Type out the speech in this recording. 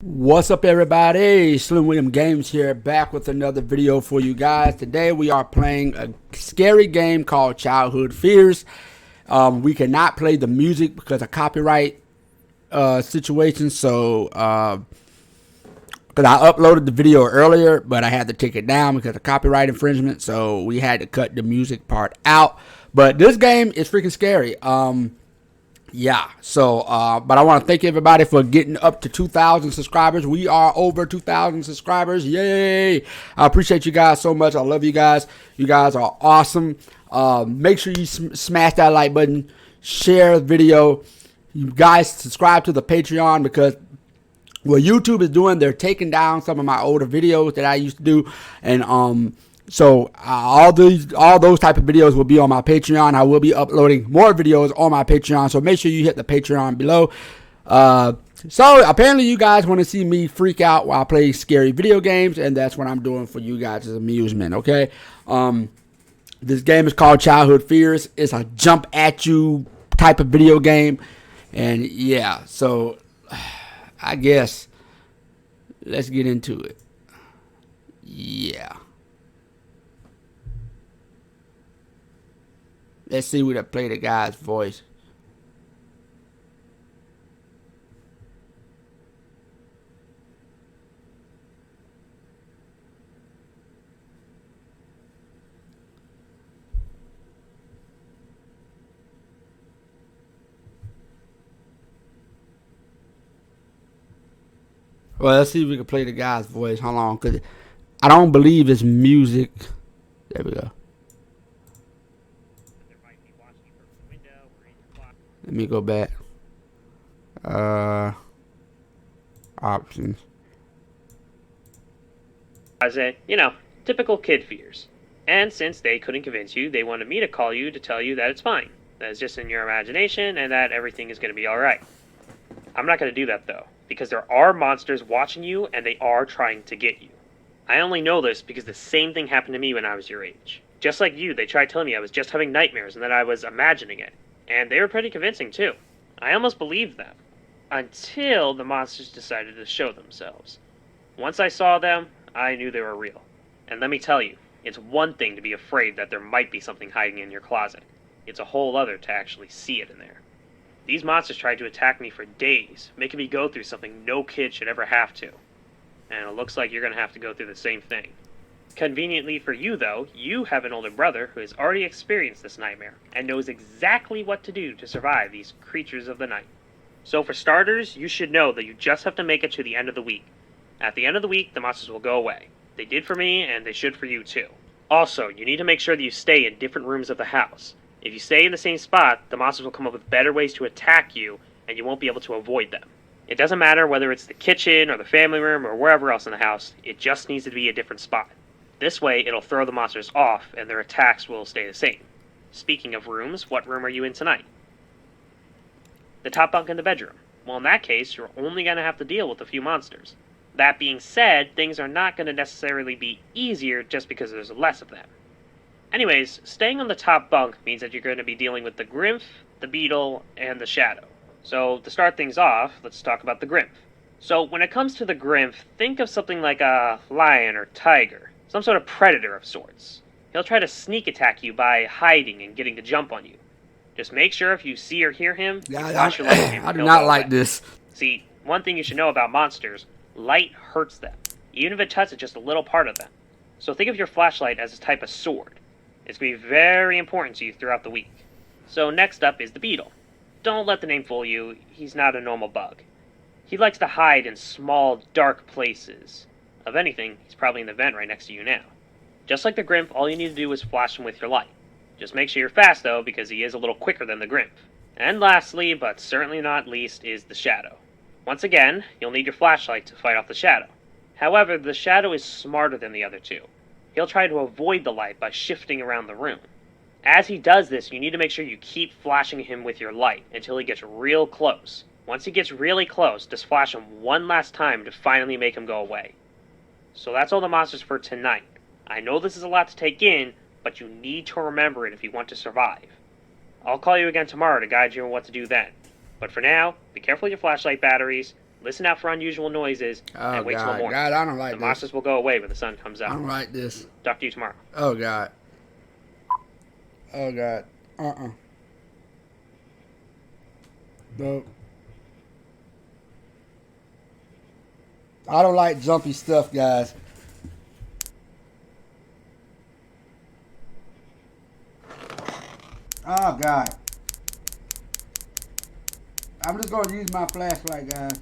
What's up, everybody? Slim William Games here, back with another video for you guys. Today we are playing a scary game called Childhood Fears. We cannot play the music because of copyright situation. So because I uploaded the video earlier, but I had to take it down because of copyright infringement. So we had to cut the music part out. But this game is freaking scary. Yeah, so, but I want to thank everybody for getting up to 2,000 subscribers. We are over 2,000 subscribers. Yay! I appreciate you guys so much. I love you guys. You guys are awesome. Make sure you smash that like button, share the video. You guys subscribe to the Patreon because what YouTube is doing, they're taking down some of my older videos that I used to do, and so all those type of videos will be on my Patreon. I will be uploading more videos on my Patreon, so make sure you hit the Patreon below. So apparently you guys want to see me freak out while I play scary video games, and that's what I'm doing for you guys' amusement. Okay. This game is called Childhood Fears. It's a jump at you type of video game, and yeah. So I guess let's get into it. Yeah. Let's see who that play the guy's voice. Well, let's see if we can play the guy's voice. Hold on, because I don't believe it's music. There we go. Let me go back. Options. As a, typical kid fears. And since they couldn't convince you, they wanted me to call you to tell you that it's fine. That it's just in your imagination and that everything is going to be alright. I'm not going to do that though, because there are monsters watching you and they are trying to get you. I only know this because the same thing happened to me when I was your age. Just like you, they tried telling me I was just having nightmares and that I was imagining it. And they were pretty convincing too. I almost believed them. Until the monsters decided to show themselves. Once I saw them, I knew they were real. And let me tell you, it's one thing to be afraid that there might be something hiding in your closet. It's a whole other to actually see it in there. These monsters tried to attack me for days, making me go through something no kid should ever have to. And it looks like you're going to have to go through the same thing. Conveniently for you, though, you have an older brother who has already experienced this nightmare and knows exactly what to do to survive these creatures of the night. So for starters, you should know that you just have to make it to the end of the week. At the end of the week, the monsters will go away. They did for me, and they should for you too. Also, you need to make sure that you stay in different rooms of the house. If you stay in the same spot, the monsters will come up with better ways to attack you, and you won't be able to avoid them. It doesn't matter whether it's the kitchen or the family room or wherever else in the house, it just needs to be a different spot. This way, it'll throw the monsters off, and their attacks will stay the same. Speaking of rooms, what room are you in tonight? The top bunk in the bedroom. Well, in that case, you're only going to have to deal with a few monsters. That being said, things are not going to necessarily be easier just because there's less of them. Anyways, staying on the top bunk means that you're going to be dealing with the Grymph, the Beetle, and the Shadow. So, to start things off, let's talk about the Grymph. So, when it comes to the Grymph, think of something like a lion or tiger. Some sort of predator of sorts. He'll try to sneak attack you by hiding and getting the jump on you. Just make sure if you see or hear him, flash your light at him. I do not like this. See, one thing you should know about monsters, light hurts them, even if it touches just a little part of them. So think of your flashlight as a type of sword. It's going to be very important to you throughout the week. So next up is the Beetle. Don't let the name fool you, he's not a normal bug. He likes to hide in small, dark places. Of anything, he's probably in the vent right next to you now. Just like the Grymph, all you need to do is flash him with your light. Just make sure you're fast though, because he is a little quicker than the Grymph. And lastly, but certainly not least, is the Shadow. Once again, you'll need your flashlight to fight off the Shadow. However, the Shadow is smarter than the other two. He'll try to avoid the light by shifting around the room. As he does this, you need to make sure you keep flashing him with your light until he gets real close. Once he gets really close, just flash him one last time to finally make him go away. So that's all the monsters for tonight. I know this is a lot to take in, but you need to remember it if you want to survive. I'll call you again tomorrow to guide you on what to do then. But for now, be careful with your flashlight batteries, Listen out for unusual noises Oh, and wait till the God. morning. God, I don't like The this. monsters will go away when the sun comes I out. don't like this. Talk to you tomorrow. Oh, God. Oh, God. Nope. I don't like jumpy stuff, guys. Oh, God. I'm just going to use my flashlight, guys.